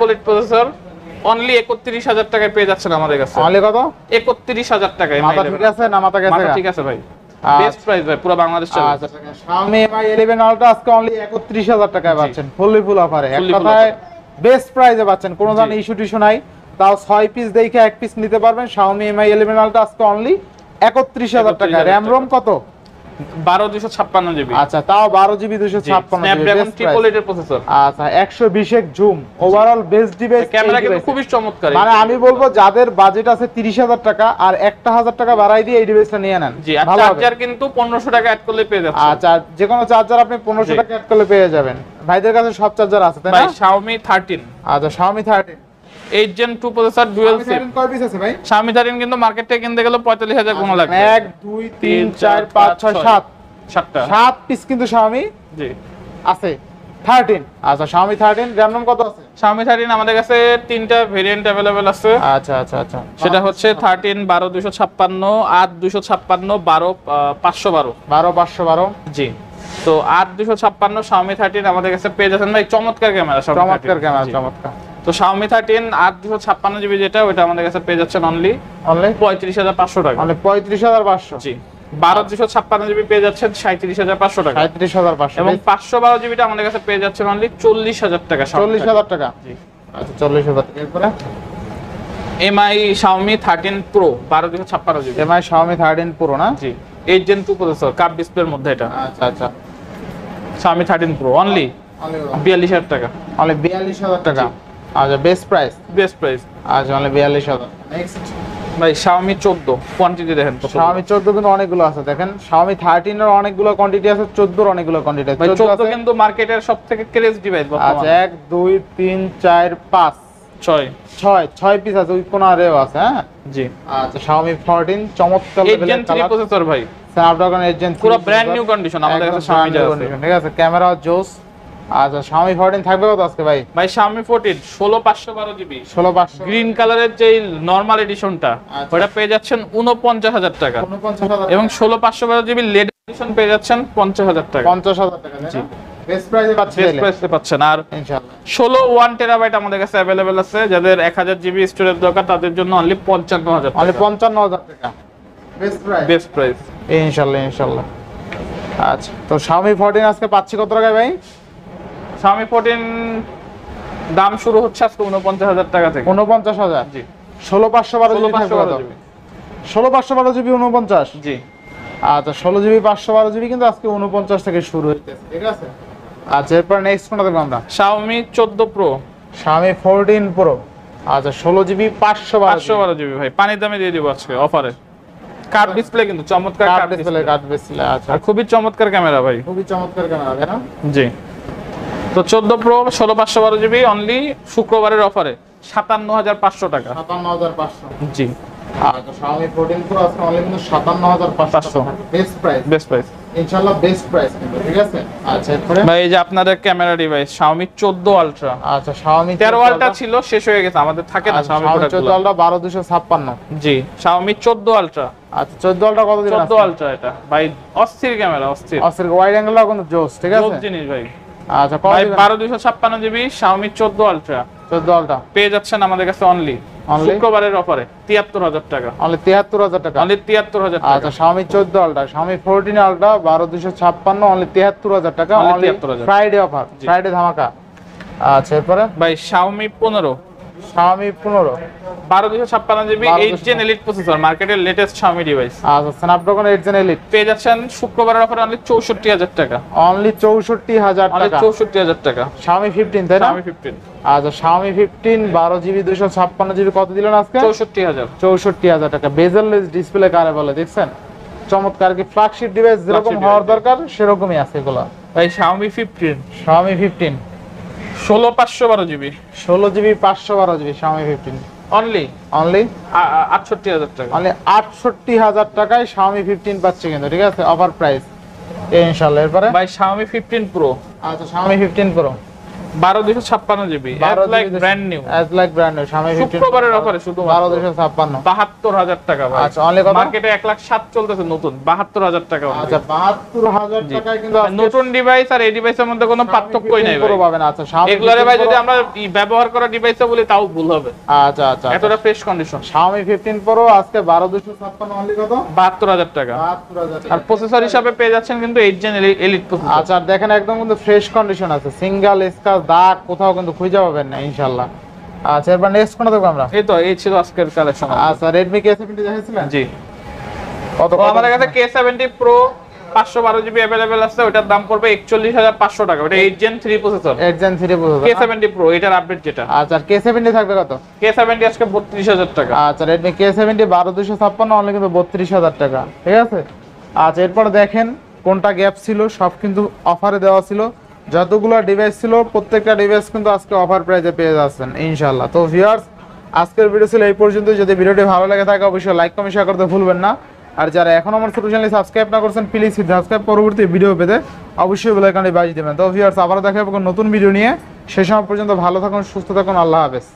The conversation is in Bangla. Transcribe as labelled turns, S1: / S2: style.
S1: ট্রিপল এইট প্রসেসর অনলি 31000 টাকায় পেয়ে যাচ্ছেন আমাদের কাছে।
S2: অনলি কত?
S1: 31000 টাকায়।
S2: মাথা ঠিক আছে না? মাথা গেছে?
S1: মাথা ঠিক আছে ভাই, বেস্ট প্রাইস ভাই পুরো বাংলাদেশ চলে।
S2: আচ্ছা Xiaomi Mi 11 Ultra আজকে অনলি 31000 টাকায় পাচ্ছেন, ফুল অফারে। এক কথায় বেস্ট প্রাইসে পাচ্ছেন, কোনো ধরনের ইস্যু টিস্যু নাই। তাও 6 পিস দেখে 1 পিস নিতে পারবেন। Xiaomi Mi 11 Ultra আজকে অনলি 31000 টাকা। র‍্যাম রোম কত?
S1: 12256 জিবি।
S2: আচ্ছা, তাও 12 জিবি 256
S1: স্ন্যাপড্রাগন ট্রিপল এইট এর প্রসেসর।
S2: আচ্ছা 120 এর zoom, overall best device.
S1: Camera কিন্তু খুবই চমৎকার।
S2: মানে আমি বলবো যাদের বাজেট আছে 30000 টাকা আর 1000 টাকা বাড়াই দিয়ে এই ডিভাইসটা নিয়ে নেন।
S1: জি, আর চার্জার কিন্তু 1500 টাকা অ্যাড করলে পেয়ে যাচ্ছেন।
S2: আচ্ছা, যে কোনো চার্জার আপনি 1500 টাকা অ্যাড করলে পেয়ে যাবেন। ভাইদের কাছে সব চার্জার আছে তাই না?
S1: ভাই Xiaomi 13।
S2: আচ্ছা Xiaomi 13
S1: 8 Gen 2 processor dual SIM.
S2: কয় পিস আছে ভাই?
S1: Xiaomi 13 কিন্তু মার্কেটে কিনতে গেলে 45000 গুণ লাগবে।
S2: 1 2 3 4 5 6 7 7 পিস কিন্তু Xiaomi
S1: জি
S2: আছে 13। আচ্ছা Xiaomi 13 র‍্যাম রম কত আছে?
S1: Xiaomi 13 আমাদের কাছে তিনটা ভেরিয়েন্ট अवेलेबल আছে।
S2: আচ্ছা
S1: সেটা হচ্ছে 13 12256, 8256, 12512।
S2: 12512
S1: জি। তো 8256 Xiaomi 13 আমাদের কাছে পেয়ে যাচ্ছেন ভাই। চমৎকার ক্যামেরা,
S2: চমৎকার ক্যামেরা, চমৎকার।
S1: তো Xiaomi 13 8256 জিবি যেটা, ওটা আমাদের কাছে পেয়ে যাচ্ছেন অনলি 35500 টাকা।
S2: অনলি 35500।
S1: জি। 12256 জিবি পেয়ে যাচ্ছেন 37500 টাকা।
S2: 37500।
S1: এবং 512 জিবিটা আমাদের কাছে পেয়ে যাচ্ছেন অনলি 40000 টাকা।
S2: 40000 টাকা।
S1: জি।
S2: আচ্ছা 40000 টাকা। এরপরে
S1: MI Xiaomi 13 Pro 12256 GB.
S2: MI Xiaomi 13 Pro না?
S1: জি। 8 Gen 2 প্রসেসর, কাপ ডিসপ্লের মধ্যে এটা।
S2: আচ্ছা
S1: Xiaomi 13 Pro অনলি 42000 টাকা।
S2: অনলি 42000 টাকা। আচ্ছা বেস্ট প্রাইস।
S1: Best price.
S2: আচ্ছা অনলি 42000। নেক্সট
S1: ভাই Xiaomi 14 কোয়ান্টিটি দেখেন।
S2: Xiaomi 14 কিন্তু অনেকগুলো আছে দেখেন। Xiaomi 13 এর অনেকগুলো কোয়ান্টিটি আছে, 14 এর অনেকগুলো কোয়ান্টিটি আছে।
S1: ভাই 14 কিন্তু মার্কেটের সবথেকে ক্রেজ ডিভাইস বর্তমানে।
S2: আচ্ছা 1 2 3 4 5 6 পিস আছে, ওই কোনারেও আছে। হ্যাঁ
S1: জি।
S2: আচ্ছা Xiaomi 14 চমৎকার লেভেলের
S1: 8 Gen 3 প্রসেসর ভাই।
S2: Snapdragon 8 Gen 3
S1: পুরো ব্র্যান্ড নিউ কন্ডিশন আমাদের কাছে Xiaomi যা আছে।
S2: ঠিক আছে, ক্যামেরা জোস। আচ্ছা Xiaomi 14 থাকবে কত আজকে ভাই?
S1: ভাই Xiaomi 14 16512 জিবি
S2: 16500
S1: গ্রিন কালারের যে নরমাল এডিশনটা, ওটা পেয়ে যাচ্ছেন 49000 টাকা।
S2: 49000
S1: এবং 16512 জিবি লেড এডিশন পেয়ে যাচ্ছেন 50000 টাকা।
S2: 50000 টাকা। জি বেস্ট প্রাইসে পাচ্ছেন।
S1: বেস্ট প্রাইসে পাচ্ছেন। আর
S2: ইনশাআল্লাহ
S1: 16 1 টেরাবাইট আমাদের কাছে अवेलेबल আছে। যাদের 1000 জিবি স্টোরেজ দরকার তাদের জন্য অনলি 55000 টাকা।
S2: অনলি 55000 টাকা বেস্ট প্রাইস।
S1: বেস্ট প্রাইস
S2: ইনশাআল্লাহ। আচ্ছা তো Xiaomi 14 আজকে পাচ্ছি কত টাকায় ভাই?
S1: Xiaomi 14 দাম শুরু হচ্ছে আজকে 49000 টাকা থেকে।
S2: 49000।
S1: জি।
S2: 16512 জিবি থাকবে কত? 16512 জিবি 49।
S1: জি।
S2: আচ্ছা 16 জিবি 512 জিবি কিন্তু আজকে 49 থেকে শুরু হইতেছে। ঠিক আছে। আচ্ছা এরপর নেক্সট কোনটা দেখব আমরা?
S1: Xiaomi 14 Pro
S2: Xiaomi 14 Pro। আচ্ছা 16 জিবি 512
S1: জিবি ভাই পানির দামে দিয়ে দিব আজকে অফারে। কার্ভ ডিসপ্লে কিন্তু চমৎকার কার্ভ ডিসপ্লে।
S2: আচ্ছা
S1: আর খুবই চমৎকার ক্যামেরা ভাই।
S2: খুবই চমৎকার ক্যামেরা তাই না?
S1: জি। তো 14 Pro 16512 জিবি অনলি শুক্রবারের অফারে 57500 টাকা।
S2: 57500।
S1: জি।
S2: আচ্ছা Xiaomi 14 Pro আজকে অনলি কিন্তু 57500 টাকা। Best price.
S1: বেস্ট প্রাইস
S2: ইনশাআল্লাহ বেস্ট প্রাইস কিন্তু। ঠিক আছে। আচ্ছা এরপরে
S1: ভাই এই যে আপনাদের ক্যামেরা ডিভাইস Xiaomi 14 Ultra।
S2: আচ্ছা Xiaomi
S1: 13 Ultra ছিল, শেষ হয়ে গেছে, আমাদের থাকে না Xiaomi
S2: 14 Ultra 12256।
S1: জি। Xiaomi 14 Ultra।
S2: আচ্ছা 14 Ultra কত দিবেন?
S1: 14 Ultra এটা ভাই অস্থির ক্যামেরা, অস্থির
S2: ওয়াইড অ্যাঙ্গেলও কিন্তু জোস। ঠিক আছে।
S1: জোস জিনিস ভাই।
S2: আচ্ছা কত
S1: ভাই
S2: দিবেন?
S1: 12256 জিবি Xiaomi 14 Ultra
S2: 14 Ultra
S1: পেয়ে যাচ্ছেন আমাদের কাছে অনলি শুক্রবারের অফারে 73000 টাকা।
S2: অনলি 73000 টাকা।
S1: অনলি 73000 টাকা।
S2: আচ্ছা Xiaomi 14 Ultra Xiaomi 14 Ultra 12256 only 73000 টাকা। অনলি ফ্রাইডে অফার, ফ্রাইডে ধামাকা। আচ্ছা এরপরে
S1: ভাই Xiaomi 15 12256 GB 8 Gen Elite processor, মার্কেটের লেটেস্ট Xiaomi ডিভাইস।
S2: আচ্ছা Snapdragon 8 Gen Elite
S1: পেয়ে যাচ্ছেন শুক্রবারের অফারে অনলি 64000 টাকা।
S2: অনলি 64000
S1: অনলি
S2: টাকা।
S1: 64000 টাকা।
S2: Xiaomi 15 তাই না?
S1: Xiaomi 15।
S2: আচ্ছা Xiaomi 15 12 জিবি 256 জিবি কত দিলেন আজকে?
S1: 64000।
S2: 64000 টাকা। বেজেললেস ডিসপ্লে কারে বলে দেখছেন? চমৎকার কি ফ্ল্যাগশিপ ডিভাইস যেরকম হওয়ার দরকার সেরকমই আছে এগুলো।
S1: ভাই Xiaomi 15 16512 GB
S2: 16 GB 512 GB Xiaomi 15
S1: only 68000 টাকা।
S2: অনলি 68000 টাকায় Xiaomi 15 পাচ্ছে কিন্তু। ঠিক আছে, অফার প্রাইস ইনশাআল্লাহ। এরপরে
S1: ভাই Xiaomi 15 Pro।
S2: আচ্ছা Xiaomi 15 Pro
S1: 12256 GB like brand new,
S2: as like brand new Xiaomi 15
S1: শুক্রবারের অফারে শুধু
S2: 12256
S1: 72000 টাকা ভাই।
S2: আচ্ছা অনলি কত?
S1: মার্কেটে 1,07,000 চলতেছে নতুন, 72000 টাকা only।
S2: আচ্ছা 72000 টাকায় কিন্তু আজকে
S1: নতুন ডিভাইস আর এই ডিভাইসের মধ্যে কোনো পার্থক্যই নাই
S2: পুরো
S1: ভাই।
S2: পাবেন। আচ্ছা Xiaomi
S1: এগুলারে ভাই
S2: 15
S1: যদি
S2: Pro-
S1: আমরা ব্যবহার করা ডিভাইসে বলি তাও ভুল হবে,
S2: আচ্ছা আচ্ছা
S1: এতটা ফ্রেশ কন্ডিশন।
S2: Xiaomi 15 Pro আজকে 12256 অনলি কত?
S1: 72000 টাকা।
S2: 72000
S1: আর প্রসেসর হিসাবে পেয়ে যাচ্ছেন কিন্তু 8 জেন এলিট প্রসেসর।
S2: আচ্ছা আর দেখেন একদম কিন্তু ফ্রেশ কন্ডিশন আছে, সিঙ্গেল স্ক্র্যাচ দাগ কোথাও কিন্তু খুঁজে পাবেন না ইনশাআল্লাহ। আচ্ছা এরপর নেক্সট কোনটা দেখব আমরা?
S1: এই ছিল আজকের কালেকশন।
S2: আচ্ছা Redmi K70 দেখাইছিলেন?
S1: জি,
S2: কত
S1: তো আমাদের কাছে K70 Pro 512 জিবি अवेलेबल আছে, ওটার দাম পড়বে 41500 টাকা। ওটা 8 gen 3 processor,
S2: 8 Gen 3 processor.
S1: K70 Pro এটার আপডেট যেটা।
S2: আচ্ছা আর K70 থাকবে কত?
S1: K70 আজকে 32000 টাকা।
S2: আচ্ছা Redmi K70 12256 অনলি কিন্তু 32000 টাকা, ঠিক আছে। আচ্ছা এরপর দেখেন কোনটা গ্যাপ ছিল, সব কিন্তু অফারে দেওয়া ছিল, যতগুলো ডিভাইস ছিল প্রত্যেকটা ডিভাইস কিন্তু আজকে অফার প্রাইসে পেয়ে যাচ্ছেন ইনশাআল্লাহ। তো ভিউয়ার্স আজকের ভিডিও ছিল এই পর্যন্ত। যদি ভিডিওটি ভালো লাগে থাকে অবশ্যই লাইক কমেন্ট শেয়ার করতে ভুলবেন না। আর যারা এখন আমার ছোট চ্যানেল সাবস্ক্রাইব না করছেন প্লিজ সাবস্ক্রাইব, পরবর্তী ভিডিও পেতে অবশ্যই বেল আইকনটি বাজিয়ে দেবেন। তো ভিউয়ার্স আবারও দেখা হবে নতুন ভিডিও নিয়ে, সেই সময় পর্যন্ত ভালো থাকুন, সুস্থ থাকুন, আল্লাহ হাফেজ।